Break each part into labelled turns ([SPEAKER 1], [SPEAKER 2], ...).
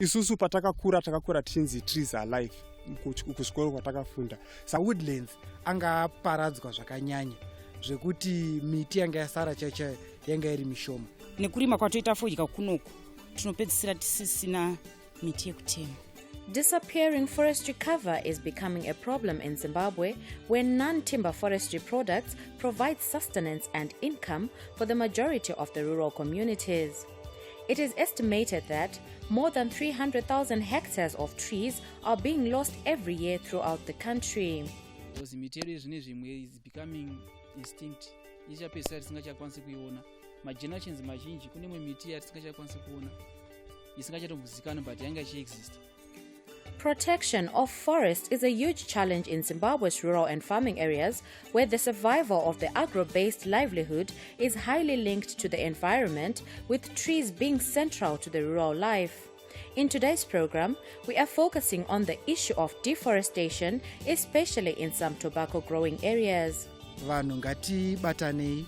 [SPEAKER 1] isusu patakakura takakura tichinzi trees are life kuchikoro kwatakafunda. Woodlands anga paradzwa zvakanyanya zvekuti miti yanga yasara chaichayo yanga iri mishoma.
[SPEAKER 2] Nekurima kwatoita fodya kunoku tinopedzisira tisisina miti yekutema.
[SPEAKER 3] Disappearing forestry cover is becoming a problem in Zimbabwe, where non-timber forestry products provide sustenance and income for the majority of the rural communities. It is estimated that more than 300,000 hectares of trees are being lost every year throughout the country.
[SPEAKER 4] Because material is becoming extinct. Ichapesa tisingachakwanisi kuiona. Generations mazhinji kune miti yatisingachakwanisi kuona. Isingachatombuzikana but yanga ichiexist.
[SPEAKER 3] Protection of forests is a huge challenge in Zimbabwe's rural and farming areas, where the survival of the agro-based livelihood is highly linked to the environment, with trees being central to the rural life. In today's program, we are focusing on the issue of deforestation, especially in some tobacco-growing areas.
[SPEAKER 1] Vanhu ngatibatanei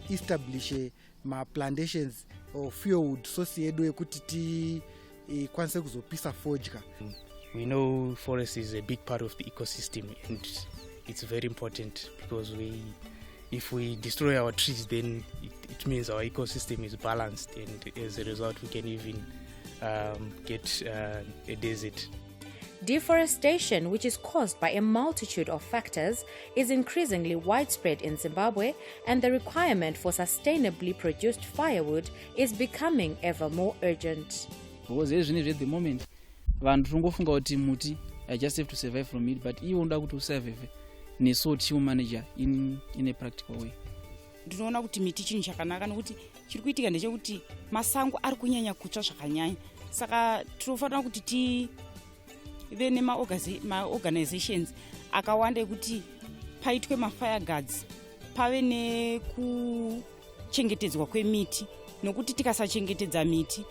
[SPEAKER 1] establish ma plantations or field source yedu yekuti kwanise kuzopisa fodya.
[SPEAKER 5] We know forest is a big part of the ecosystem, and it's very important because if we destroy our trees, then it means our ecosystem is balanced, and as a result we can even get a desert.
[SPEAKER 3] Deforestation, which is caused by a multitude of factors, is increasingly widespread in Zimbabwe, and the requirement for sustainably produced firewood is becoming ever more urgent.
[SPEAKER 4] Because at the moment, vanhu tingofunga kuti muti I just have to survive from it, but iwo ndoda kuti usurvive neso tichiu manager in a practical way.
[SPEAKER 2] Ndinoona kuti miti chinhu chakanaka nokuti chiri kuitika ndechekuti masango ari kunyanya kutsva zvakanyanya. Saka tinofanira kuti tive nema-organizations akawanda ekuti paitwe ma-fire guards, pave nekuchengetedzwa kwemiti, nokuti tikasachengetedza miti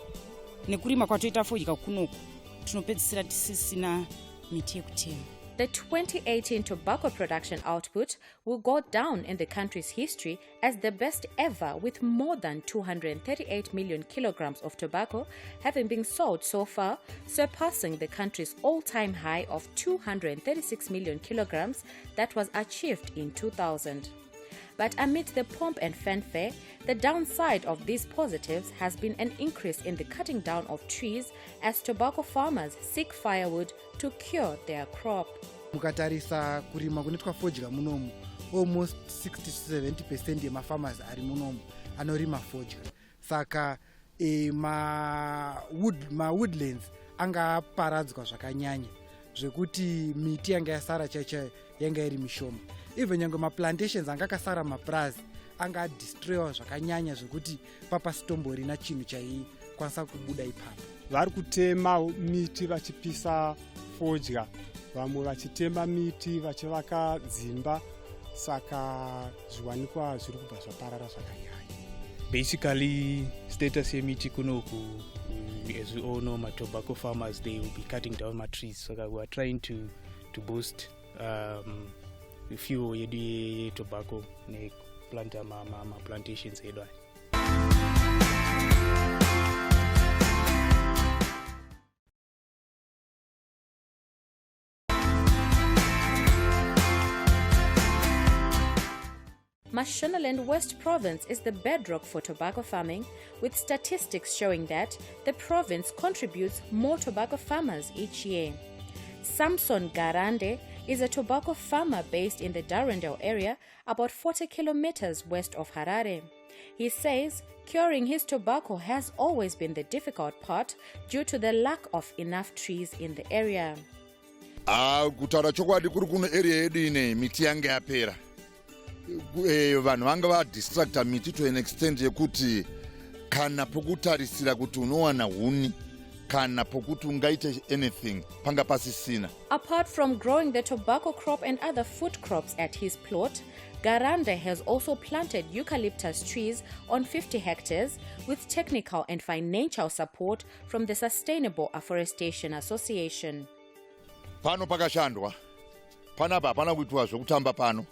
[SPEAKER 2] nekurima kwatoita fodya kunoku tinopedzisira tisisina miti yekutema.
[SPEAKER 3] The 2018 tobacco production output will go down in the country's history as the best ever, with more than 238 million kilograms of tobacco having been sold so far, surpassing the country's all-time high of 236 million kilograms that was achieved in 2000. But amid the pomp and fanfare, the downside of these positives has been an increase in the cutting down of trees as tobacco farmers seek firewood to cure their crop.
[SPEAKER 1] Mukatarisa kurima kunoitwa fodya munomu, almost 60-70% yema farmers ari munomu anorima fodya. Saka ma woodlands anga paradzwa zvakanyanya zvekuti miti yanga yasara chaichayo yanga iri mishoma. Even nyange ma plantations anga kasara maprazi anga destroywa zvakanyanya zvekuti papasitomborina chinhu chaikwanisa kubuda ipapo. Vari kutema miti vachipisa fodya, vamwe vachitema miti vachivaka dzimba, saka zviwanikwa zviri kubva zvaparara zvakanyanya.
[SPEAKER 5] Basically, status yemiti kunoku, as we all know, my tobacco farmers, they will be cutting down my trees. So we are trying to boost a few tobacco ne plant ma plantations edwa.
[SPEAKER 3] Mashonaland West Province is the bedrock for tobacco farming, with statistics showing that the province contributes more tobacco farmers each year. Samson Garande is a tobacco farmer based in the Darendelle area, about 40 kilometers west of Harare. He says curing his tobacco has always been the difficult part due to the lack of enough trees in the area.
[SPEAKER 6] Kutaura chokwadi kuri kuno area yedu ine miti yange yapera. Vanhu vanga vadistracta miti to an extent yekuti kana pokutarisira kuti unowana huni kana pokuti ungaite anything panga pasisina.
[SPEAKER 3] Apart from growing the tobacco crop and other food crops at his plot, Garande has also planted eucalyptus trees on 50 hectares with technical and financial support from the Sustainable Afforestation Association.
[SPEAKER 6] Pano pakashandwa, panapa pana kuitwa zvokutamba pano.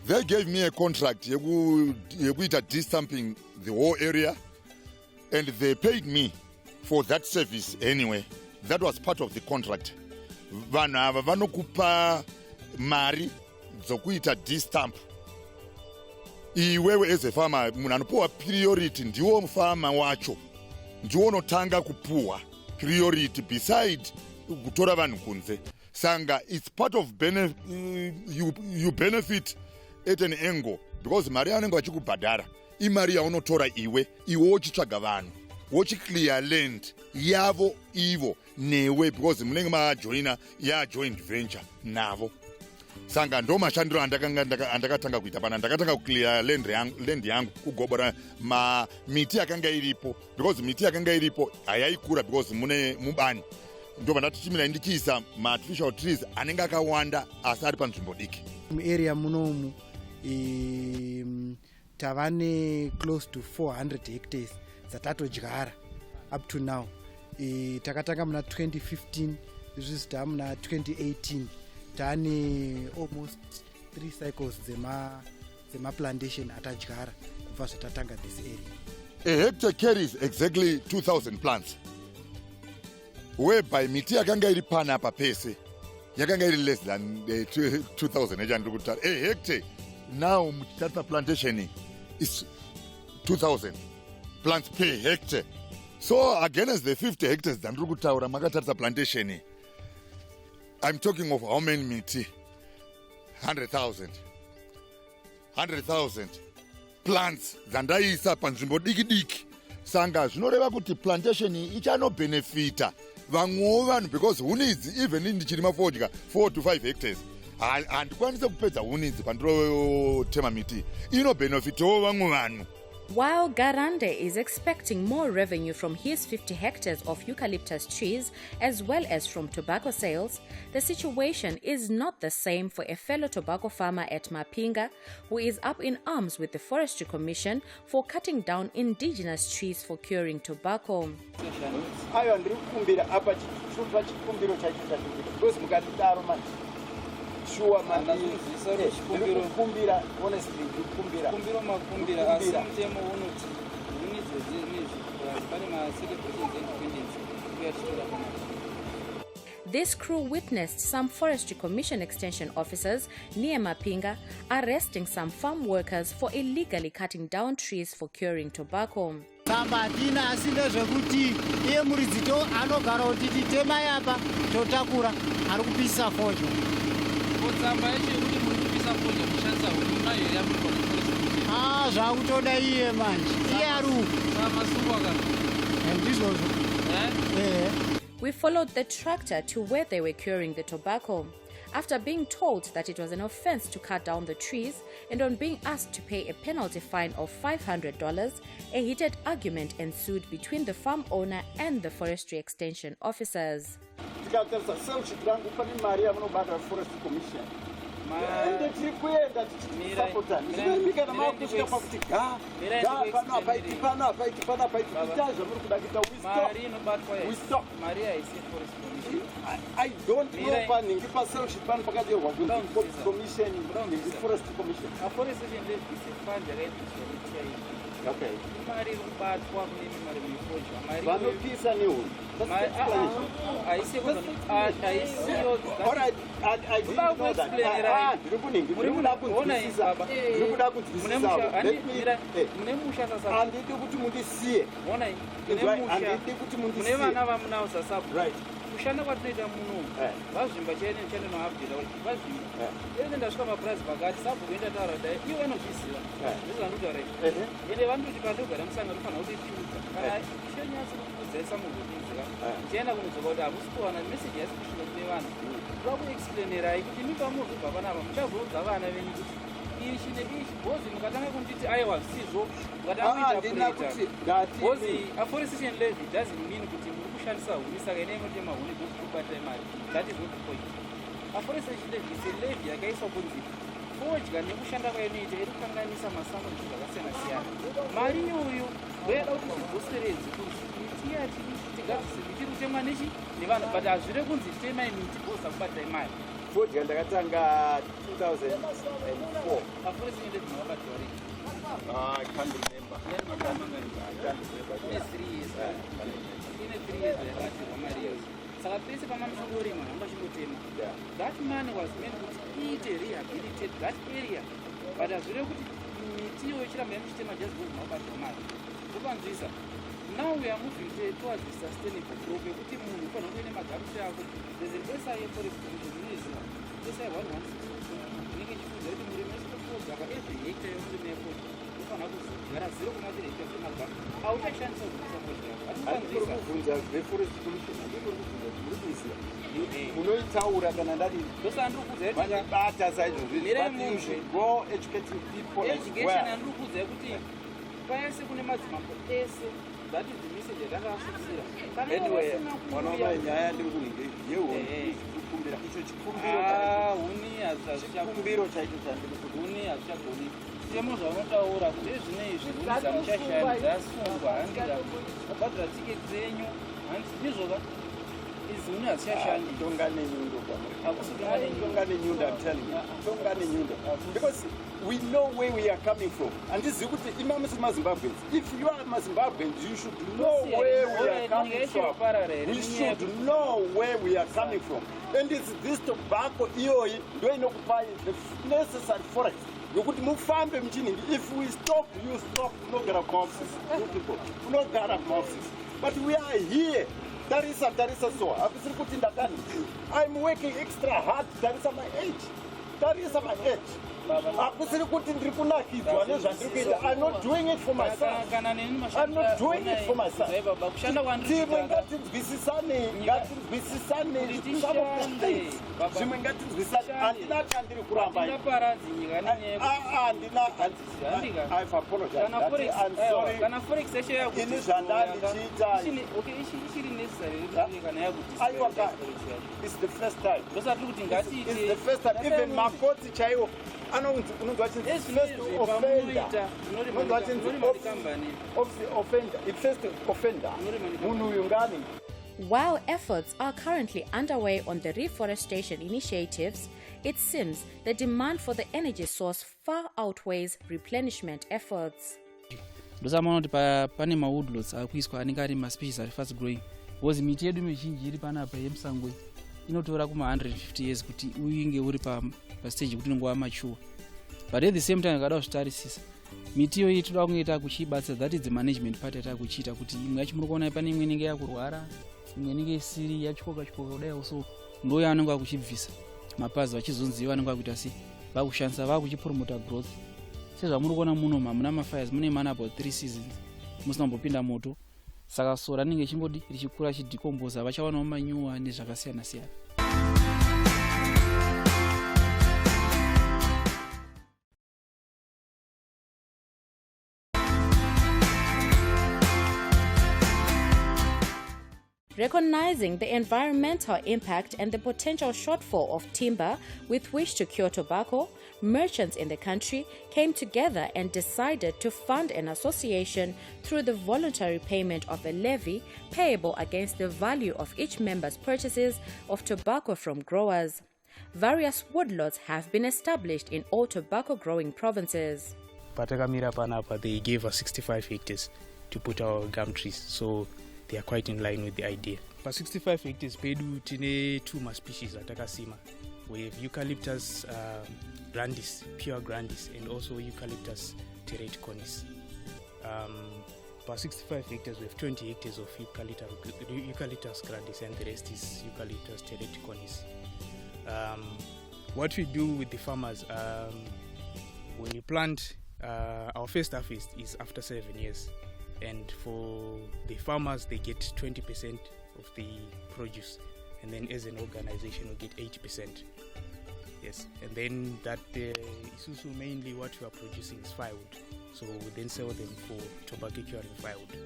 [SPEAKER 6] They gave me a contract yekuita destumping the whole area, and they paid me for that service anyway. That was part of the contract. Vanhu ava vanokupa mari dzokuita D-stamp. Iwewe as a farmer, munhu anopuwa priority ndiwo farmer wacho. Ndiwo unotanga kupuwa priority beside kutora vanhu kunze. Sanga, it's part of you benefit at an angle because mari anenge vachikubhadhara imari yaunotora iwe wochitsvaga vanhu wochiclear land yavo ivo newe because munenge majoina joint venture navo. Sanga ndo mashandiro andakatanga kuita pana, ndakatanga kuclear land yangu kugobora miti yakanga iripo because miti yakanga iripo hayaikura because mune mubani. Ndo vandatichimira ndichiisa ma-artificial trees anenge akawanda asi ari panzvimbo diki.
[SPEAKER 1] Muarea munomu tavane close to 400 hectares dzatatodyara up to now. Takatanga muna 2015 izvizvi tamuna 2018 taane almost 3 cycles dzema-plantation atadyara kubva zvatatanga this area.
[SPEAKER 6] A hectare carries exactly 2,000 plants. Whereby miti yakanga iri pana apa pese yakanga iri less than 2,000 echandiri kutaura. A hectare now muchitarisa plantation is 2,000 plants per hectare. So against the 50 hectares dzandiri kutaura makatarisa plantation, I'm talking of how many miti? 100,000 plants dzandaisa panzvimbo diki diki. Sanga zvinoreva kuti plantation ichanobhenefita vamwewo vanhu because hunidzi even ndichirima fodya 4 to 5 hectares handikwanise kupedza hunidzi pandirotema miti inobhenefitawo vamwe vanhu.
[SPEAKER 3] While Garande is expecting more revenue from his 50 hectares of eucalyptus trees as well as from tobacco sales, the situation is not the same for a fellow tobacco farmer at Mapinga who is up in arms with the Forestry Commission for cutting down indigenous trees for curing tobacco.
[SPEAKER 7] Ayo ndiri kukumbira apa chichupa chikumbiro chachiita because mukatidaro manje sure mani kukumbira honestly kukumbira
[SPEAKER 4] makumbira asi mutemo unoti unidze pane ma celebrations independence kuyachitora kana.
[SPEAKER 3] This crew witnessed some Forestry Commission extension officers near Mapinga arresting some farm workers for illegally cutting down trees for curing tobacco.
[SPEAKER 1] Tambatina asinde zvekuti iye muridzito anogara kuti titema yapa totakura ari kupisa fodya.
[SPEAKER 4] Kotsamba yacho kuti muri kupisa fodya kushandisa huruma here yamuri kwa
[SPEAKER 1] zvakutoda iye manje. Iye ari
[SPEAKER 4] masuku akati.
[SPEAKER 1] Ndizvozvo.
[SPEAKER 3] We followed the tractor to where they were curing the tobacco. After being told that it was an offense to cut down the trees and on being asked to pay a penalty fine of $500, a heated argument ensued between the farm owner and the forestry extension officers.
[SPEAKER 7] tikatarisa seuchitirangu pane mari yamunobata forest commission ende tiri kuenda tichitisapotani zvinomika namakusvika pakuti pano apaiti pano apaiti pano apaiti itai zvamuri kuda kuita wisdom. I don't know panhingi paseuchi pano pakaderwa kunzi commission nhingi forest commission. Okay. Vanopisa nehuni. Handidi kuti mundisiye.
[SPEAKER 4] Mune vana vamunausa sabu. Kushanda kwatinoita muno vazvimba chaine chandinoabvira kuti vazvimba ende ndasvika mapurazi pakati sabu kuenda taura dai ivo vanozviziva ndizvo vanotara ende vanototi pandogara musanga tofanira kuti tiudza kana chonyatsa kukudzesa mukuudzika tichienda kunodzoka kuti hamusi kuwana meseji yasi kusvika kune vanhu va kuexplainerai kuti mi pamuzobva panapa muchazoudza vana venyu kuti ichi neichi bhozi mukatanga kunditi aiwa zvisizvo mukatanga kuita bhozi aforestation levy doesn't mean kuti kushandisa huni saka ine inotema huni kubata mari. That is not the point. Aforestation levy is a levy yakaiswa kunzi fodya nekushanda kwainoita iri kukanganisa masango zvakasiyana siyana. Mari iyoyo ndoyada kuti zvidzoseredze kuti miti yati tigadzise michiri kutemwa nechi nevanhu but hazvire kunzi temai miti bhoza kubatai mari.
[SPEAKER 7] Fodya ndakatanga 2004.
[SPEAKER 4] Aforestation levy makabatwa rini?
[SPEAKER 7] I can't remember.
[SPEAKER 4] 3 years. 3 years yakatirwa mari yose saka pese pamamuchongorima hambachingotema that money was meant kuti iite rehabilitate that area but hazvire kuti miti iyo ichiramba yamuchitema just because mabatwa mari kupanzisa. Now we are moving towards the sustainable growth yekuti munhu ufanira kuve nemagamutri ako. There's an SIA forest commission inoziva SIA 116 inenge ichifudza kuti murimi wese tofoza pa every hectare yomurimi yepoto ufanira kugara 0.3 hectare semagamu auchashandisa kuzvisapoti yako
[SPEAKER 7] kubvunza veforest commission ndikurikubvunza unoitaura kana ndati mandibata saizvozvi go educating people
[SPEAKER 4] education andiri kuudza kuti paese kune madzimambo ese that is the message yatakasvitsira.
[SPEAKER 7] Anyway, wanaona nyaya ndiri kunge yekumbira icho chikumbiro chaicho chandiri kuti
[SPEAKER 4] huni hazvichagoni semo zvaunotaura kuti ezvinei zvihuni dzamuchashanda dzasungwa handira kubhadhira tiketi dzenyu handi ndizvoka izi huni hadzichashandi.
[SPEAKER 7] Tonga nenyundo tonga nenyundo, I'm telling you, tonga nenyundo, because we know where we are coming from. And this is what Imam Zimbabweans. If you are Zimbabweans, you should know where we are coming from. We should know where we are coming from. And it's this tobacco EOE doing occupy the necessary forest. If we stop, you stop. No garamosis, you people. No garamosis. But we are here. Tarisa so. I'm working extra hard. Tarisa my age. Tarisa my age. I'm not doing it for myself. I'm not doing it for myself. I've apologized. I'm sorry. It's the first time. It's the first time. Even my child.
[SPEAKER 3] While efforts are currently underway on the reforestation initiatives, it seems the demand for the energy source far outweighs replenishment efforts.
[SPEAKER 4] Ndosamaona kuti pane mawoodlots akuiswa anenge ari maspecies ari fast growing because miti yedu mizhinji iri panapa yemusango inotora kuma 150 years kuti uinge uri pastage kuti unenge wamature. But at the same time akada kuzvitarisisa miti iyoyi toda kunge takuchibatsa, that is the management part yatakuchita kuti imwe yacho muri kuona pane imwe inenge yakurwara, imwe inenge isiri yachikoka kudai, so ndo yaanenge akuchibvisa mapazi vachizonziva anenge akuita sei vakushandisa vakuchipromota growth. Sezvamuri kuona muno hamuna mafires, mune mana about 3 seasons musina kumbopinda moto, saka sora rinenge chimbodi richikura chidecompose, vachawanawo manyuwa nezvakasiyana siyana.
[SPEAKER 3] Recognizing the environmental impact and the potential shortfall of timber with which to cure tobacco, merchants in the country came together and decided to fund an association through the voluntary payment of a levy payable against the value of each member's purchases of tobacco from growers. Various woodlots have been established in all tobacco growing provinces.
[SPEAKER 5] Patakamira Panapa, they gave us 65 hectares to put our gum trees, so they are quite in line with the idea. For 65 hectares, pedu tine 2 species atakasima. We have Eucalyptus grandis, pure grandis, and also Eucalyptus terete conis. For 65 hectares, we have 20 hectares of Eucalyptus grandis, and the rest is Eucalyptus terete conis. What we do with the farmers, when you plant, our first harvest is after 7 years. And for the farmers, they get 20% of the produce, and then as an organization we get 80%. Yes, and then that is also mainly what we are producing is firewood, so we then sell them for tobacco curing firewood.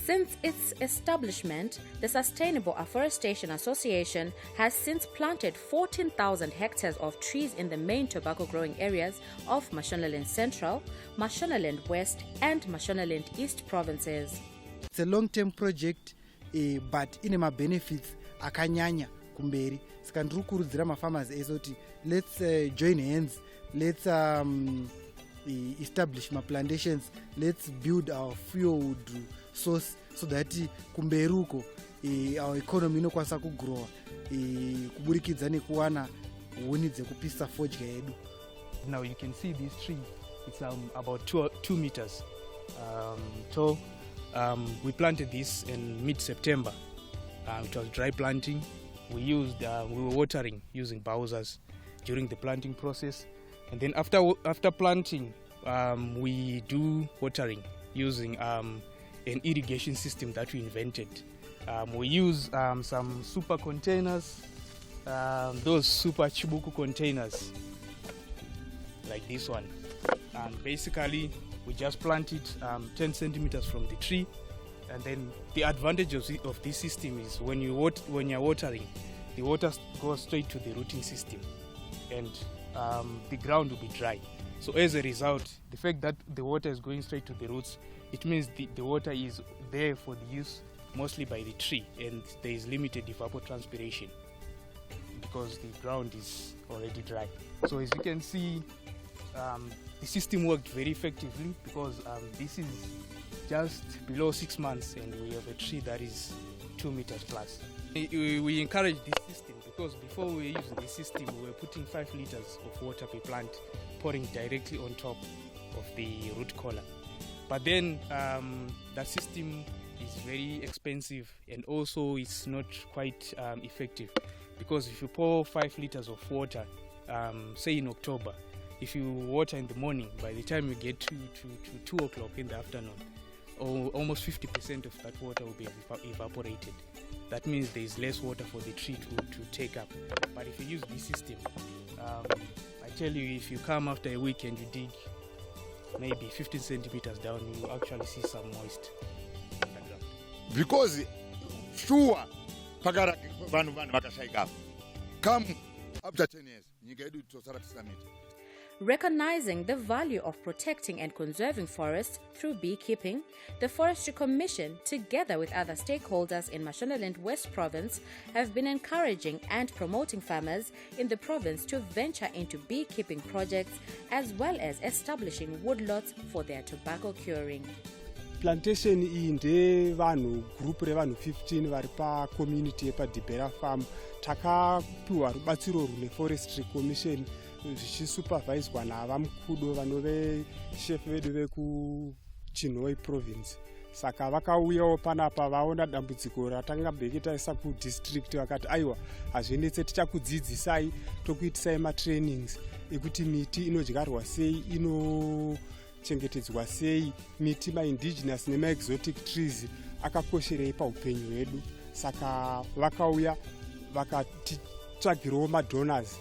[SPEAKER 3] Since its establishment, the Sustainable Afforestation Association has since planted 14,000 hectares of trees in the main tobacco growing areas of Mashonaland Central, Mashonaland West and Mashonaland East provinces.
[SPEAKER 1] It's a long-term project, but inema benefits akanyanya kumberi. Saka ndiri kukurudzira mafarmers esoti let's join hands, let's establish my plantations, let's build our fuel source so that kumberuko our economy inokwanisa kugrowa kuburikidza nekuwana huni dzekupisa fodya yedu.
[SPEAKER 5] Now you can see this tree, it's about 2 meters tall. We planted this in mid-September. It was dry planting. We were watering using bowsers during the planting process, and then after planting, we do watering using an irrigation system that we invented. We use some super containers, those super chibuku containers, like this one. And basically, we just plant it 10 centimeters from the tree. And then the advantage of this system is when you're watering, the water goes straight to the rooting system, and the ground will be dry. So as a result, the fact that the water is going straight to the roots, it means the water is there for the use mostly by the tree, and there is limited evapotranspiration because the ground is already dry. So as you can see, the system worked very effectively because this is just below 6 months and we have a tree that is 2 meters plus. We encourage this system because before we were using this system, we were putting 5 liters of water per plant, pouring directly on top of the root collar. But then that system is very expensive, and also it's not quite effective, because if you pour 5 liters of water, say in October, if you water in the morning, by the time you get to 2 o'clock in the afternoon, almost 50% of that water will be evaporated. That means there is less water for the tree to take up. But if you use this system, I tell you, if you come after a week and you dig maybe 15 centimeters down, you will actually see some moist underground.
[SPEAKER 6] Because sure, pagara vanhu vakashaika. Come after 10 years, nyika yedu tosara tisina miti.
[SPEAKER 3] Recognizing the value of protecting and conserving forests through beekeeping, the Forestry Commission, together with other stakeholders in Mashonaland West Province, have been encouraging and promoting farmers in the province to venture into beekeeping projects, as well as establishing woodlots for their tobacco curing.
[SPEAKER 8] Plantation iyi ndevanhu group revanhu 15 vari pacommunity yepadibera farm. Takapiwa rubatsiro rune-Forestry Commission zvichisuperviswa navamkudo vanove chef vedu vekuchinhoi province. Saka vakauyawo panapa vaona dambudziko ratanga bheke taisa kudistrict, vakati aiwa hazvinetse tichakudzidzisai tokuitisai matrainings ekuti miti inodyarwa sei, inochengetedzwa sei, miti maindigenous nemaexotic trees akakosherei paupenyu hwedu. Saka vakauya vakatitsvagirawo madonors,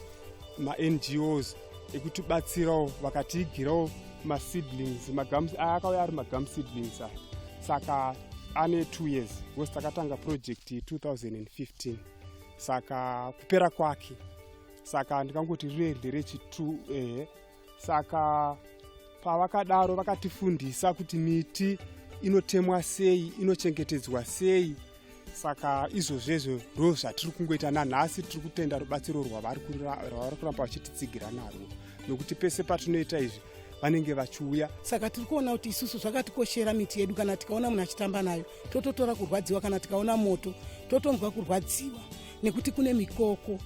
[SPEAKER 8] ma-NGOs ekutibatsirawo, vakatigirawo ma-seedlings, akauya ari magum seedlings aya. Saka ane 2 years because takatanga project 2015. Saka kupera kwake, saka ndikangoti nderechi2 saka pavakadaro vakatifundisa kuti miti inotemwa sei, inochengetedzwa sei. Saka izvozvezvo ndo zvatiri kungoita nanhasi. Tiri kutenda rubatsiro rwavari kuramba vachititsigira narwo, nokuti pese patinoita izvi vanenge vachiuya.
[SPEAKER 9] Saka tiri kuona kuti isusu zvakatikoshera miti yedu. Kana tikaona munhu achitamba nayo tototora kurwadziwa, kana tikaona moto totonzwa kurwadziwa, nekuti kune mikoko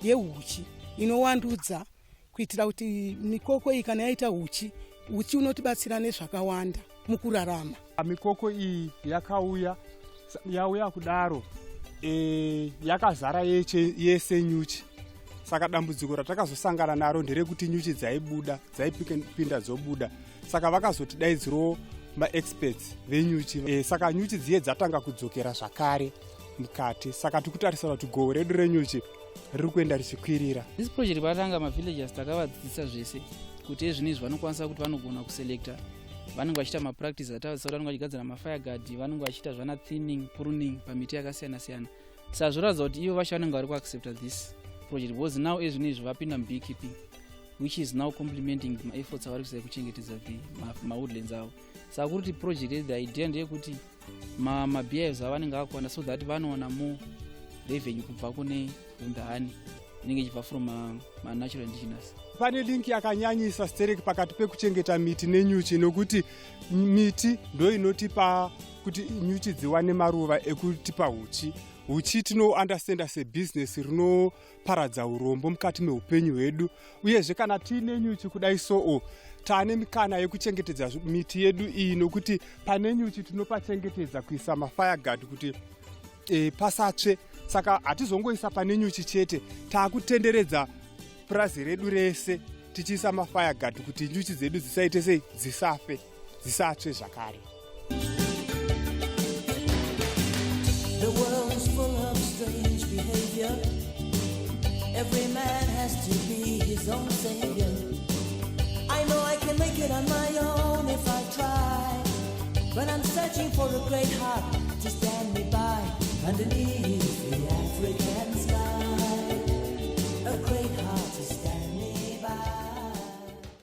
[SPEAKER 9] yehuchi inowandudza, kuitira kuti mikoko iyi kana yaita huchi unotibatsira nezvakawanda mukurarama.
[SPEAKER 8] Mikoko iyi yauya kudaro yakazara yese nyuchi. Saka dambudziko ratakazosangana naro nderekuti nyuchi dzaipinda dzobuda. Saka vakazotidaidzirawo maexperts venyuchi. Saka nyuchi dziye dzatanga kudzokera zvakare mukati. Saka tikutarisira kuti gohwo redu renyuchi riri kuenda richikwirira.
[SPEAKER 4] This project vatanga mavillagers takavadzidzisa zvese kuti ezvinezvi vanokwanisa kuti vanogona kuselecta, vanenge vachiita mapractice atavasauri, vanenge vachigadzira mafire vanenge vachiita zvana thinning, pruning pamiti yakasiyana siyana. Saka zvoratidza kuti ivo vacho vanenge vari kuaccepta this project, because now ezvinezvi vapinda mubeekeeping, which is now complementing maefforts avari kuisa kuchengetedza mawoodlands avo. Saka kuti project the idea ndeyekuti mabeehives avanenge akwana, so that vanoona more revenue kubva kune the honey inenge ichibva from natural indigenous.
[SPEAKER 8] pane linki yakanyanyisa stereki pakati pekuchengeta miti nenyuchi, nokuti miti ndo inotipa kuti nyuchi dziwane maruva ekutipa uchi. Uchi tinoandastenda sebhizinesi rinoparadza urombo mukati meupenyu hwedu, uyezve kana tiine nyuchi kudai soo taane mikana yekuchengetedza miti yedu iyi, nokuti pane nyuchi tinopachengetedza kuisa mafayagadi kuti pasatsve. Saka hatizongoisa pane nyuchi chete, taakutenderedza purazi redu rese tichiisa mafayagadi kuti nyuchi dzedu dzisaite sei, dzisafe, dzisatsve zvakare.
[SPEAKER 10] The world is full of strange behavior. Every man has to be his own savior. I know I can make it on my own if I try, but I'm searching for a great heart to stand me by underneath